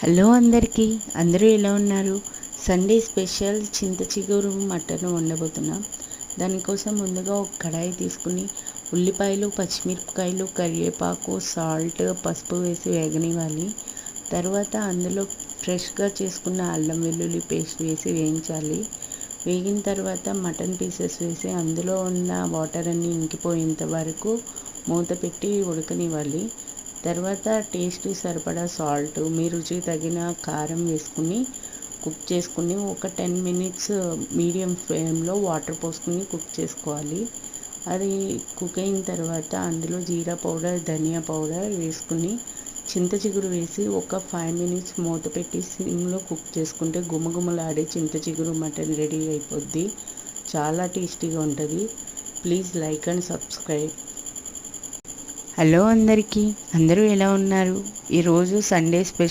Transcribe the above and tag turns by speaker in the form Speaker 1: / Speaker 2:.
Speaker 1: Hello అందరికీ, అందరూ ఎలా ఉన్నారు? సండే స్పెషల్ చింత చిగురు మటన్ వండబోతున్నాం. దానికోసం ముందుగా ఒక కడాయి తీసుకుని ఉల్లిపాయలు, పచ్చిమిరపకాయలు, కరివేపాకు, సాల్ట్, పసుపు వేసి వేగనివ్వాలి. తర్వాత అందులో ఫ్రెష్గా చేసుకున్న అల్లం వెల్లుల్లి పేస్ట్ వేసి వేయించాలి. వేగిన తర్వాత మటన్ పీసెస్ వేసి అందులో ఉన్న వాటర్ అన్నీ ఇంకిపోయేంత వరకు మూత పెట్టి ఉడకనివ్వాలి. తర్వాత టేస్ట్కి సరిపడా సాల్ట్, మీ రుచికి తగిన కారం వేసుకుని కుక్ చేసుకుని ఒక 10 మినిట్స్ మీడియం ఫ్లేమ్లో వాటర్ పోసుకుని కుక్ చేసుకోవాలి. అది కుక్ అయిన తర్వాత అందులో జీరా పౌడర్, ధనియా పౌడర్ వేసుకుని చింత చిగురు వేసి ఒక 5 మినిట్స్ మూత పెట్టి సిమ్లో కుక్ చేసుకుంటే గుమగుమలాడే చింత చిగురు మటన్ రెడీ అయిపోద్ది. చాలా టేస్టీగా ఉంటుంది. Please like and subscribe. Hello అందరికీ, అందరూ ఎలా ఉన్నారు? ఈరోజు సండే స్పెషల్